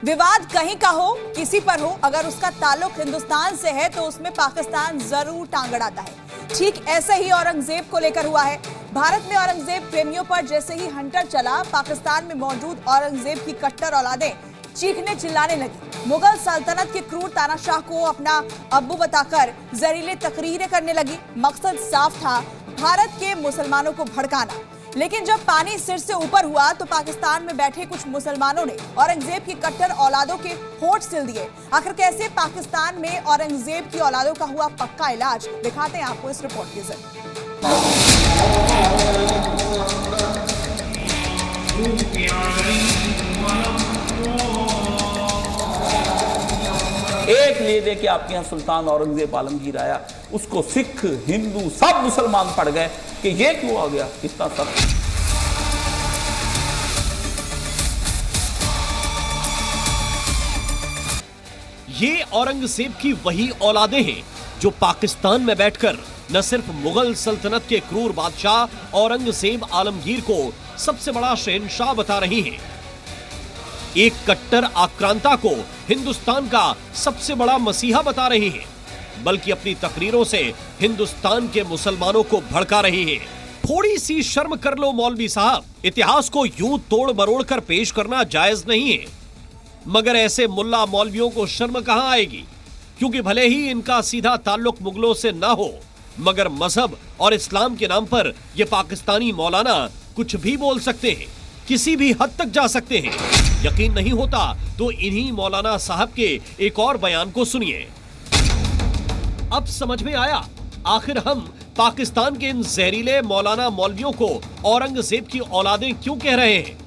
विवाद कहीं का हो, किसी पर हो, अगर उसका ताल्लुक हिंदुस्तान से है तो उसमें पाकिस्तान जरूर टांग अड़ाता है। ठीक ऐसे ही औरंगजेब को लेकर हुआ है। भारत में औरंगजेब प्रेमियों पर जैसे ही हंटर चला, पाकिस्तान में मौजूद औरंगजेब की कट्टर औलादें चीखने चिल्लाने लगी। मुगल सल्तनत के क्रूर तानाशाह को अपना अब्बू बताकर जहरीले तकरीरें करने लगी। मकसद साफ था, भारत के मुसलमानों को भड़काना। लेकिन जब पानी सिर से ऊपर हुआ तो पाकिस्तान में बैठे कुछ मुसलमानों ने औरंगजेब की कट्टर औलादों के होठ सिल दिए। आखिर कैसे पाकिस्तान में औरंगजेब की औलादों का हुआ पक्का इलाज, दिखाते हैं आपको इस रिपोर्ट के जरिए। एक ले दे के आपके यहाँ सुल्तान औरंगजेब आलमगीर आया, उसको सिख हिंदू सब मुसलमान पड़ गए कि ये क्यों आ गया, इतना सब। ये औरंगजेब की वही औलादे हैं जो पाकिस्तान में बैठकर न सिर्फ मुगल सल्तनत के क्रूर बादशाह औरंगजेब आलमगीर को सबसे बड़ा शहंशाह बता रही हैं, एक कट्टर आक्रांता को हिंदुस्तान का सबसे बड़ा मसीहा बता रही है, बल्कि अपनी तकरीरों से हिंदुस्तान के मुसलमानों को भड़का रही है। थोड़ी सी शर्म कर लो मौलवी साहब, इतिहास को यूं तोड़ मरोड़ कर पेश करना जायज नहीं है। मगर ऐसे मुल्ला मौलवियों को शर्म कहां आएगी, क्योंकि भले ही इनका सीधा ताल्लुक मुगलों से ना हो, मगर मजहब और इस्लाम के नाम पर ये पाकिस्तानी मौलाना कुछ भी बोल सकते हैं, किसी भी हद तक जा सकते हैं। यकीन नहीं होता तो इन्हीं मौलाना साहब के एक और बयान को सुनिए। अब समझ में आया आखिर हम पाकिस्तान के इन जहरीले मौलाना मौलवियों को औरंगजेब की औलादें क्यों कह रहे हैं,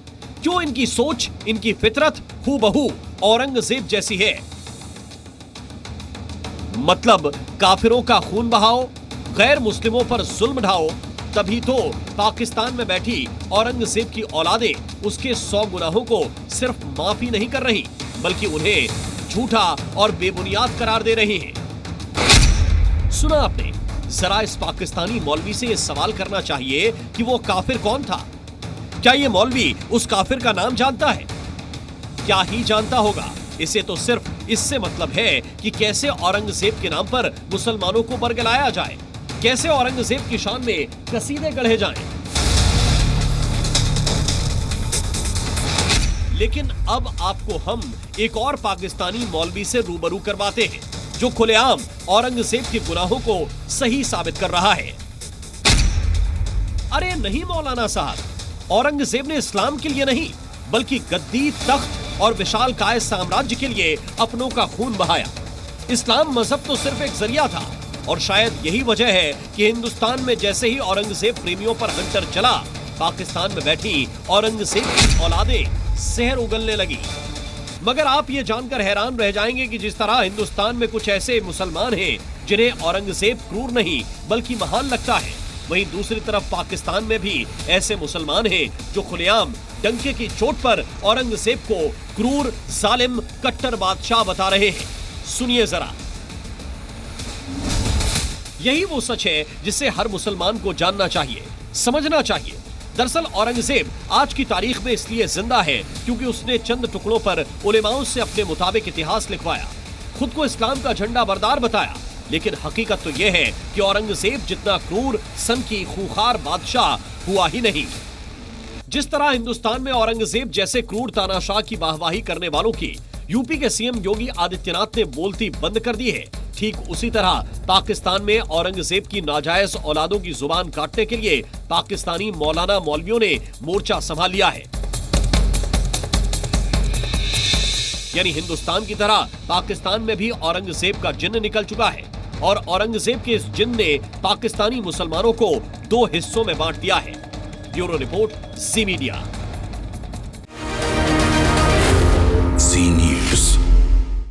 क्यों इनकी सोच, इनकी फितरत हूबहू औरंगजेब जैसी है। मतलब काफिरों का खून बहाओ, गैर मुस्लिमों पर जुल्म ढाओ, तभी तो पाकिस्तान में बैठी औरंगजेब की औलादें उसके 100 गुनाहों को सिर्फ माफी नहीं कर रही, बल्कि उन्हें झूठा और बेबुनियाद करार दे रही हैं। सुना आपने, जरा इस पाकिस्तानी मौलवी से यह सवाल करना चाहिए कि वो काफिर कौन था। क्या ये मौलवी उस काफिर का नाम जानता है? क्या ही जानता होगा। इसे तो सिर्फ इससे मतलब है कि कैसे औरंगजेब के नाम पर मुसलमानों को बरगलाया जाए, कैसे औरंगजेब की शान में कसीदे गढ़े जाएं। लेकिन अब आपको हम एक और पाकिस्तानी मौलवी से रूबरू करवाते हैं, जो खुलेआम औरंगजेब के गुनाहों को सही साबित कर रहा है। अरे नहीं मौलाना साहब, औरंगजेब ने इस्लाम के लिए नहीं, बल्कि गद्दी, तख्त और विशालकाय साम्राज्य के लिए अपनों का खून बहाया। इस्लाम मजहब तो सिर्फ एक जरिया था, और शायद यही वजह है कि हिंदुस्तान में जैसे ही औरंगजेब प्रेमियों पर हंटर चला, पाकिस्तान में बैठी औरंगजेब की औलादें जहर उगलने लगी। मगर आप ये जानकर हैरान रह जाएंगे कि जिस तरह हिंदुस्तान में कुछ ऐसे मुसलमान हैं जिन्हें औरंगजेब क्रूर नहीं बल्कि महान लगता है, वहीं दूसरी तरफ पाकिस्तान में भी ऐसे मुसलमान हैं जो खुलेआम डंके की चोट पर औरंगजेब को क्रूर, जालिम, कट्टर बादशाह बता रहे हैं। सुनिए जरा। यही वो सच है जिसे हर मुसलमान को जानना चाहिए, समझना चाहिए। दरअसल औरंगजेब आज की तारीख में इसलिए जिंदा है क्योंकि उसने चंद टुकड़ों पर उलेमाओं से अपने मुताबिक इतिहास लिखवाया, खुद को इस्लाम का झंडा बरदार बताया। लेकिन हकीकत तो यह है कि औरंगजेब जितना क्रूर, सनकी, खूंखार बादशाह हुआ ही नहीं। जिस तरह हिंदुस्तान में औरंगजेब जैसे क्रूर तानाशाह की वाहवाही करने वालों की यूपी के सीएम योगी आदित्यनाथ ने बोलती बंद कर दी है, ठीक उसी तरह पाकिस्तान में औरंगजेब की नाजायज औलादों की जुबान काटने के लिए पाकिस्तानी मौलाना मौलवियों ने मोर्चा संभाल लिया है। यानी हिंदुस्तान की तरह पाकिस्तान में भी औरंगजेब का जिन्न निकल चुका है, और औरंगजेब के इस जिन्न ने पाकिस्तानी मुसलमानों को 2 हिस्सों में बांट दिया है। ब्यूरो रिपोर्ट, ज़ी मीडिया।